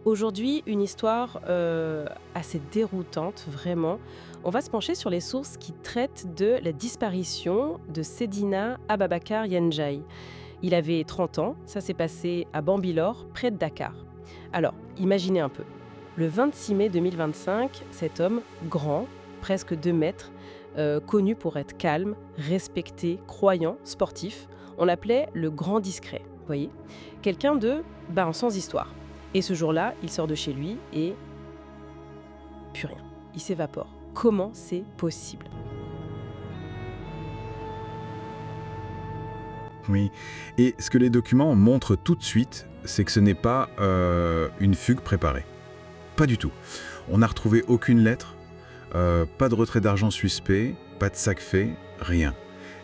Aujourd'hui, une histoire assez déroutante, vraiment. On va se pencher sur les sources qui traitent de la disparition de Seydina Ababakar Yenjai. Il avait 30 ans, ça s'est passé à Bambilor, près de Dakar. Alors, imaginez un peu. Le 26 mai 2025, cet homme, grand, presque 2 mètres, connu pour être calme, respecté, croyant, sportif, on l'appelait le grand discret, vous voyez. Quelqu'un de, sans histoire. Et ce jour-là, il sort de chez lui et plus rien. Il s'évapore. Comment c'est possible ? Oui, et ce que les documents montrent tout de suite, c'est que ce n'est pas une fugue préparée. Pas du tout. On n'a retrouvé aucune lettre, pas de retrait d'argent suspect, pas de sac fait, rien.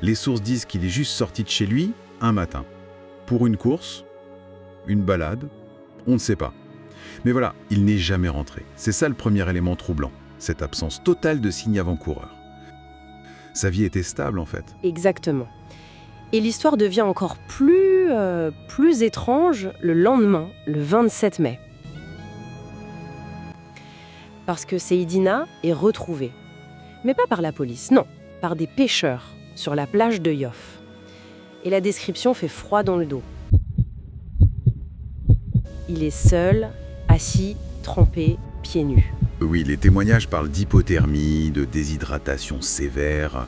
Les sources disent qu'il est juste sorti de chez lui un matin. Pour une course, une balade, on ne sait pas. Mais voilà, il n'est jamais rentré. C'est ça le premier élément troublant, cette absence totale de signes avant-coureurs. Sa vie était stable en fait. Exactement. Et l'histoire devient encore plus étrange le lendemain, le 27 mai. Parce que Seydina est retrouvé. Mais pas par la police, non, par des pêcheurs sur la plage de Yoff. Et la description fait froid dans le dos. Il est seul, assis, trempé, pieds nus. Oui, les témoignages parlent d'hypothermie, de déshydratation sévère.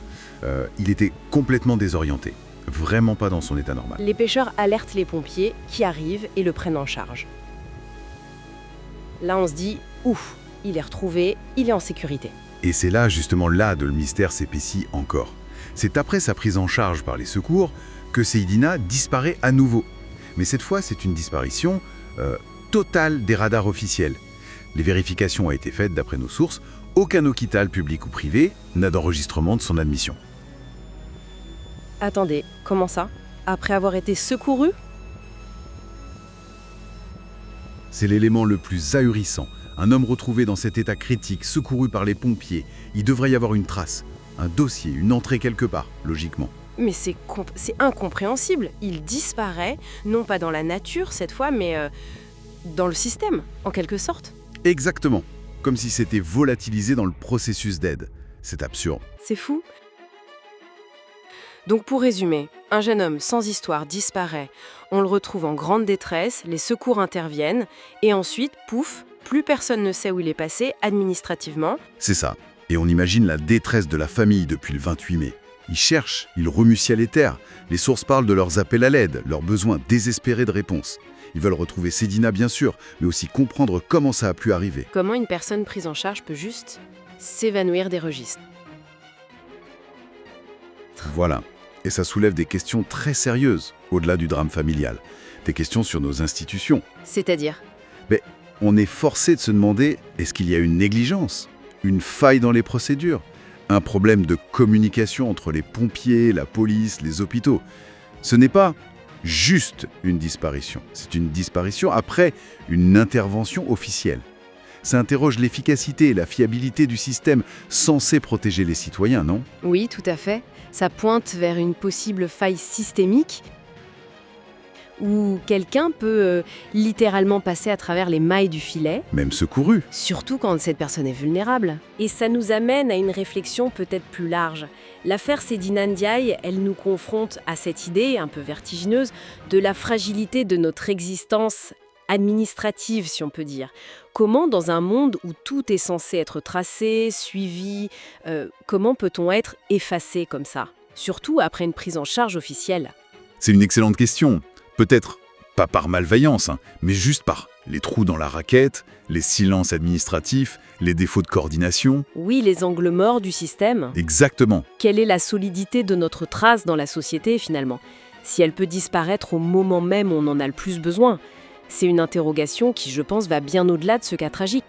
Il était complètement désorienté. Vraiment pas dans son état normal. Les pêcheurs alertent les pompiers qui arrivent et le prennent en charge. Là, on se dit, ouf, il est retrouvé, il est en sécurité. Et c'est là, justement là, de le mystère s'épaissit encore. C'est après sa prise en charge par les secours que Seydina disparaît à nouveau. Mais cette fois, c'est une disparition totale des radars officiels. Les vérifications ont été faites d'après nos sources. Aucun hôpital public ou privé n'a d'enregistrement de son admission. Attendez, comment ça ? Après avoir été secouru ? C'est l'élément le plus ahurissant. Un homme retrouvé dans cet état critique, secouru par les pompiers. Il devrait y avoir une trace, un dossier, une entrée quelque part, logiquement. Mais c'est incompréhensible. Il disparaît, non pas dans la nature cette fois, mais dans le système, en quelque sorte. Exactement. Comme si c'était volatilisé dans le processus d'aide. C'est absurde. C'est fou. Donc pour résumer, un jeune homme sans histoire disparaît, on le retrouve en grande détresse, les secours interviennent, et ensuite, pouf, plus personne ne sait où il est passé administrativement. C'est ça. Et on imagine la détresse de la famille depuis le 28 mai. Ils cherchent, ils remuent ciel et terre. Les sources parlent de leurs appels à l'aide, leurs besoins désespérés de réponse. Ils veulent retrouver Seydina bien sûr, mais aussi comprendre comment ça a pu arriver. Comment une personne prise en charge peut juste s'évanouir des registres. Voilà. Et ça soulève des questions très sérieuses, au-delà du drame familial. Des questions sur nos institutions. C'est-à-dire ? Mais on est forcé de se demander, est-ce qu'il y a une négligence ? Une faille dans les procédures ? Un problème de communication entre les pompiers, la police, les hôpitaux ? Ce n'est pas juste une disparition. C'est une disparition après une intervention officielle. Ça interroge l'efficacité et la fiabilité du système censé protéger les citoyens, non ? Oui, tout à fait. Ça pointe vers une possible faille systémique où quelqu'un peut littéralement passer à travers les mailles du filet. Même secouru. Surtout quand cette personne est vulnérable. Et ça nous amène à une réflexion peut-être plus large. L'affaire Seydina Ndiaye, elle nous confronte à cette idée un peu vertigineuse de la fragilité de notre existence administrative, si on peut dire. Comment, dans un monde où tout est censé être tracé, suivi, comment peut-on être effacé comme ça ? Surtout après une prise en charge officielle. C'est une excellente question. Peut-être pas par malveillance, mais juste par les trous dans la raquette, les silences administratifs, les défauts de coordination. Oui, les angles morts du système. Exactement. Quelle est la solidité de notre trace dans la société, finalement ? Si elle peut disparaître au moment même où on en a le plus besoin ? C'est une interrogation qui, je pense, va bien au-delà de ce cas tragique.